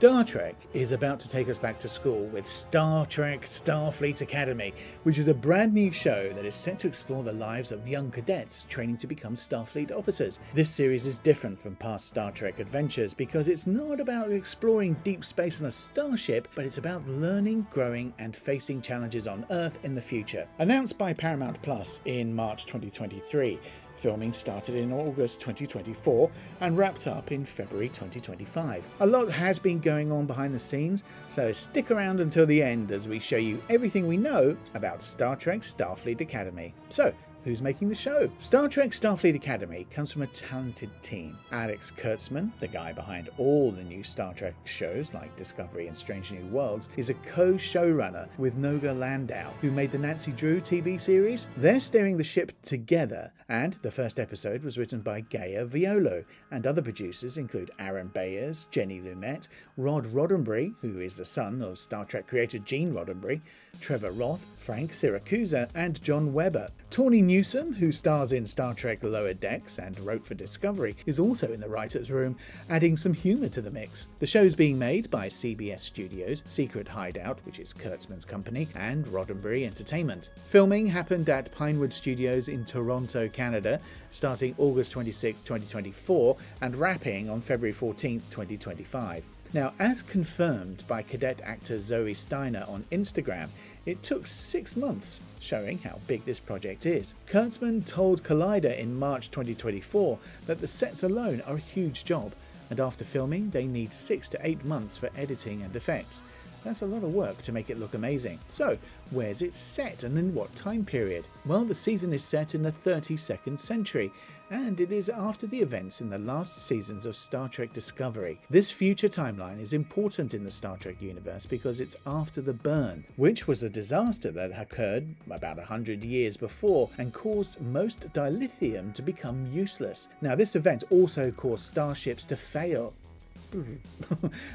Star Trek is about to take us back to school with Star Trek Starfleet Academy, which is a brand new show that is set to explore the lives of young cadets training to become Starfleet officers. This series is different from past Star Trek adventures because it's not about exploring deep space on a starship, but it's about learning, growing, and facing challenges on Earth in the future. Announced by Paramount Plus in March 2023, filming started in August 2024 and wrapped up in February 2025. A lot has been going on behind the scenes, so stick around until the end as we show you everything we know about Star Trek Starfleet Academy. So, who's making the show? Star Trek Starfleet Academy comes from a talented team. Alex Kurtzman, the guy behind all the new Star Trek shows like Discovery and Strange New Worlds, is a co-showrunner with Noga Landau, who made the Nancy Drew TV series. They're steering the ship together, and the first episode was written by Gaia Violo, and other producers include Aaron Bayers, Jenny Lumet, Rod Roddenberry, who is the son of Star Trek creator Gene Roddenberry, Trevor Roth, Frank Siracusa, and John Webber. Tawny Newsome, who stars in Star Trek Lower Decks and wrote for Discovery, is also in the writer's room, adding some humour to the mix. The show's being made by CBS Studios, Secret Hideout, which is Kurtzman's company, and Roddenberry Entertainment. Filming happened at Pinewood Studios in Toronto, Canada, starting August 26, 2024 and wrapping on February 14, 2025. Now, as confirmed by cadet actor Zoe Steiner on Instagram, it took 6 months, showing how big this project is. Kurtzman told Collider in March 2024 that the sets alone are a huge job, and after filming they need 6 to 8 months for editing and effects. That's a lot of work to make it look amazing. So, where's it set and in what time period? Well, the season is set in the 32nd century, and it is after the events in the last seasons of Star Trek Discovery. This future timeline is important in the Star Trek universe because it's after the burn, which was a disaster that occurred about 100 years before and caused most dilithium to become useless. Now, this event also caused starships to fail,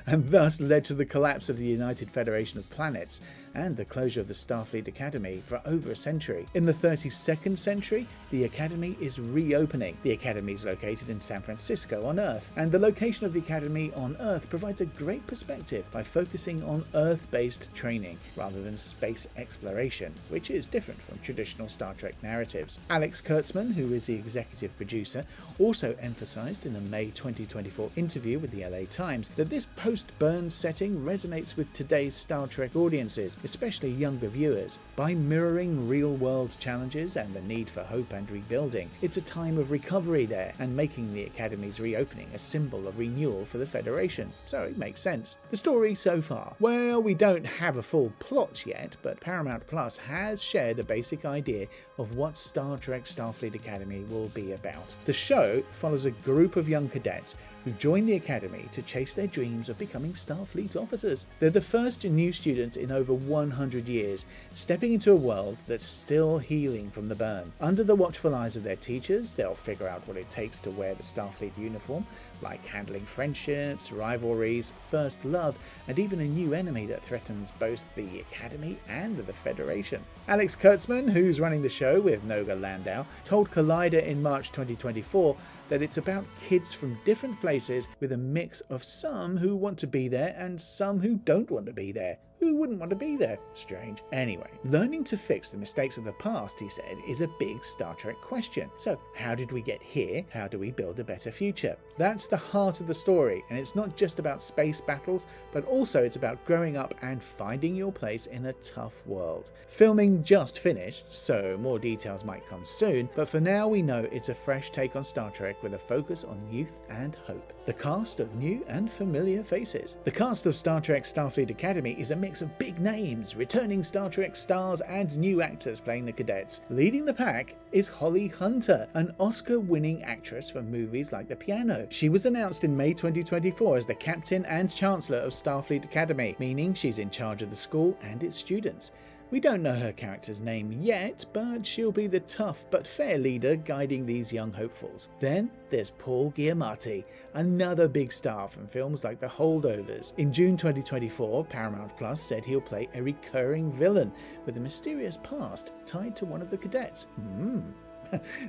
and thus led to the collapse of the United Federation of Planets and the closure of the Starfleet Academy for over a century. In the 32nd century, the Academy is reopening. The Academy is located in San Francisco on Earth, and the location of the Academy on Earth provides a great perspective by focusing on Earth-based training rather than space exploration, which is different from traditional Star Trek narratives. Alex Kurtzman, who is the executive producer, also emphasized in a May 2024 interview with the LA Times that this post-burn setting resonates with today's Star Trek audiences, especially younger viewers. By mirroring real-world challenges and the need for hope and rebuilding, it's a time of recovery there, and making the Academy's reopening a symbol of renewal for the Federation. So it makes sense. The story so far? Well, we don't have a full plot yet, but Paramount Plus has shared a basic idea of what Star Trek Starfleet Academy will be about. The show follows a group of young cadets who join the Academy to chase their dreams of becoming Starfleet officers. They're the first new students in over 100 years, stepping into a world that's still healing from the burn. Under the watchful eyes of their teachers, they'll figure out what it takes to wear the Starfleet uniform, like handling friendships, rivalries, first love, and even a new enemy that threatens both the Academy and the Federation. Alex Kurtzman, who's running the show with Noga Landau, told Collider in March 2024 that it's about kids from different places with a mix of some who want to be there and some who don't want to be there. Who wouldn't want to be there? Strange. Anyway, learning to fix the mistakes of the past, he said, is a big Star Trek question. So, how did we get here? How do we build a better future? That's the heart of the story, and it's not just about space battles, but also it's about growing up and finding your place in a tough world. Filming just finished, so more details might come soon, but for now we know it's a fresh take on Star Trek with a focus on youth and hope. The cast of new and familiar faces. The cast of Star Trek Starfleet Academy is a mix of big names, returning Star Trek stars and new actors playing the cadets. Leading the pack is Holly Hunter, an Oscar-winning actress for movies like The Piano. She was announced in May 2024 as the captain and chancellor of Starfleet Academy, meaning she's in charge of the school and its students. We don't know her character's name yet, but she'll be the tough but fair leader guiding these young hopefuls. Then there's Paul Giamatti, another big star from films like The Holdovers. In June 2024, Paramount Plus said he'll play a recurring villain with a mysterious past tied to one of the cadets.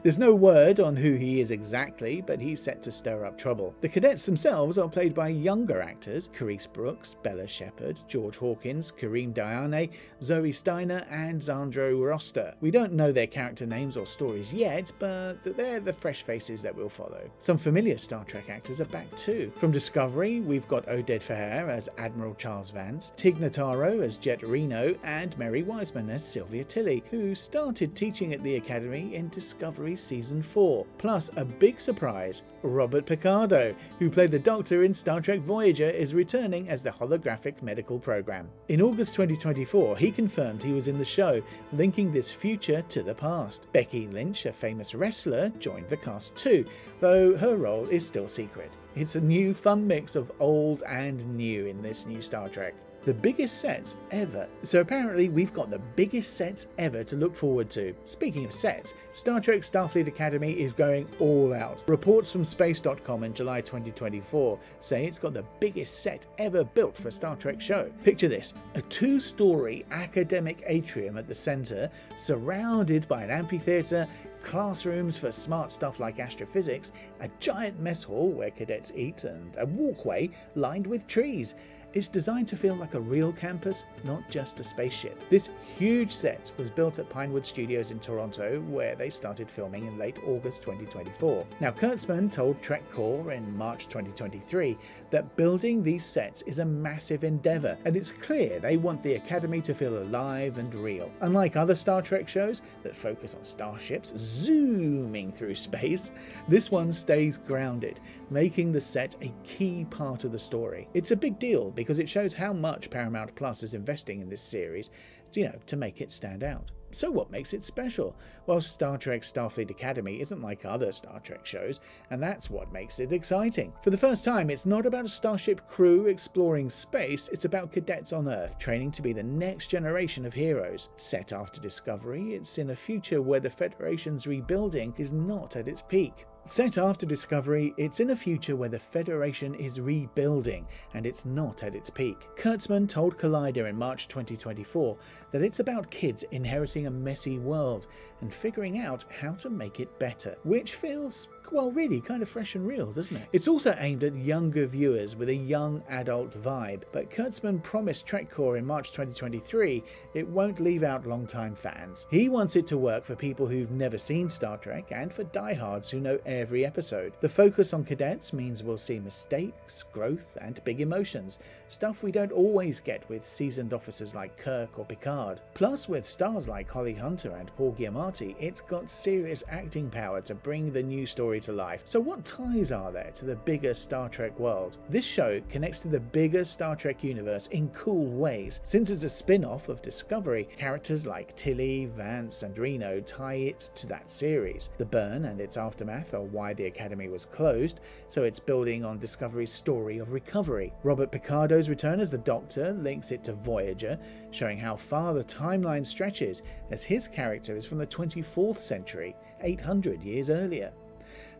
There's no word on who he is exactly, but he's set to stir up trouble. The cadets themselves are played by younger actors: Carice Brooks, Bella Shepherd, George Hawkins, Kareem Diane, Zoe Steiner and Zandro Roster. We don't know their character names or stories yet, but they're the fresh faces that we'll follow. Some familiar Star Trek actors are back too. From Discovery, we've got Oded Feher as Admiral Charles Vance, Tig Notaro as Jet Reno, and Mary Wiseman as Sylvia Tilly, who started teaching at the Academy in Discovery Season 4. Plus, a big surprise, Robert Picardo, who played the Doctor in Star Trek Voyager, is returning as the holographic medical program. In August 2024, he confirmed he was in the show, linking this future to the past. Becky Lynch, a famous wrestler, joined the cast too, though her role is still secret. It's a new fun mix of old and new in this new Star Trek. The biggest sets ever. So apparently we've got the biggest sets ever to look forward to. Speaking of sets, Star Trek Starfleet Academy is going all out. Reports from Space.com in July 2024 say it's got the biggest set ever built for a Star Trek show. Picture this: a 2-story academic atrium at the centre, surrounded by an amphitheatre, classrooms for smart stuff like astrophysics, a giant mess hall where cadets eat, and a walkway lined with trees. It's designed to feel like a real campus, not just a spaceship. This huge set was built at Pinewood Studios in Toronto, where they started filming in late August 2024. Now, Kurtzman told TrekCore in March 2023 that building these sets is a massive endeavour, and it's clear they want the Academy to feel alive and real. Unlike other Star Trek shows that focus on starships zooming through space, this one stays grounded, making the set a key part of the story. It's a big deal because it shows how much Paramount Plus is investing in this series, to make it stand out. So what makes it special? Well, Star Trek Starfleet Academy isn't like other Star Trek shows, and that's what makes it exciting. For the first time, it's not about a starship crew exploring space, it's about cadets on Earth training to be the next generation of heroes. Set after Discovery, it's in a future where the Federation's rebuilding is not at its peak. Set after Discovery, it's in a future where the Federation is rebuilding and it's not at its peak. Kurtzman told Collider in March 2024 that it's about kids inheriting a messy world and figuring out how to make it better, which feels, well, really kind of fresh and real, doesn't it? It's also aimed at younger viewers with a young adult vibe, but Kurtzman promised TrekCore in March 2023 it won't leave out long-time fans. He wants it to work for people who've never seen Star Trek and for diehards who know every episode. The focus on cadets means we'll see mistakes, growth, and big emotions, stuff we don't always get with seasoned officers like Kirk or Picard. Plus, with stars like Holly Hunter and Paul Giamatti, it's got serious acting power to bring the new story to life. So what ties are there to the bigger Star Trek world? This show connects to the bigger Star Trek universe in cool ways. Since it's a spin-off of Discovery, characters like Tilly, Vance, and Reno tie it to that series. The burn and its aftermath are why the Academy was closed, so it's building on Discovery's story of recovery. Robert Picardo's return as the Doctor links it to Voyager, showing how far the timeline stretches, as his character is from the 24th century, 800 years earlier.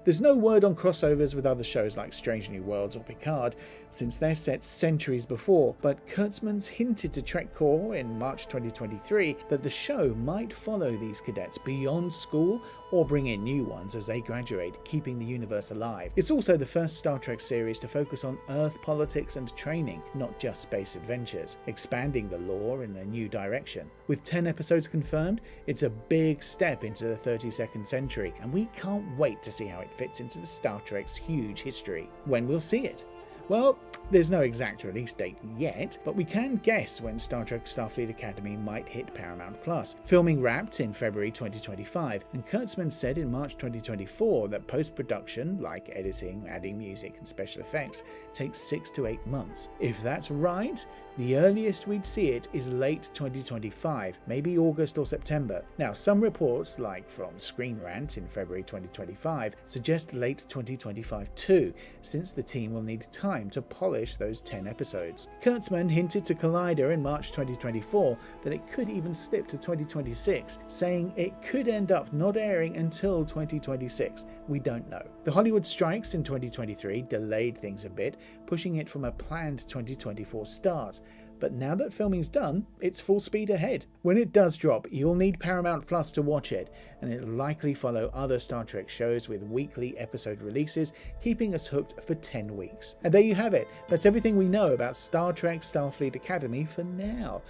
There's no word on crossovers with other shows like Strange New Worlds or Picard, since they're set centuries before, but Kurtzman's hinted to TrekCore in March 2023 that the show might follow these cadets beyond school or bring in new ones as they graduate, keeping the universe alive. It's also the first Star Trek series to focus on Earth politics and training, not just space adventures, expanding the lore in a new direction. With 10 episodes confirmed, it's a big step into the 32nd century, and we can't wait to see how it fits into the Star Trek's huge history. When we'll see it? Well, there's no exact release date yet, but we can guess when Star Trek Starfleet Academy might hit Paramount Plus. Filming wrapped in February 2025, and Kurtzman said in March 2024 that post-production, like editing, adding music and special effects, takes 6 to 8 months. If that's right, the earliest we'd see it is late 2025, maybe August or September. Now, some reports, like from Screen Rant in February 2025, suggest late 2025 too, since the team will need time to polish those 10 episodes. Kurtzman hinted to Collider in March 2024 that it could even slip to 2026, saying it could end up not airing until 2026. We don't know. The Hollywood strikes in 2023 delayed things a bit, pushing it from a planned 2024 start. but now that filming's done, it's full speed ahead. When it does drop, you'll need Paramount Plus to watch it, and it'll likely follow other Star Trek shows with weekly episode releases, keeping us hooked for 10 weeks. And there you have it. That's everything we know about Star Trek Starfleet Academy for now.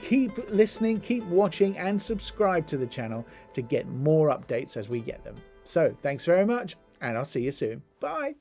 Keep listening, keep watching, and subscribe to the channel to get more updates as we get them. So, thanks very much, and I'll see you soon. Bye!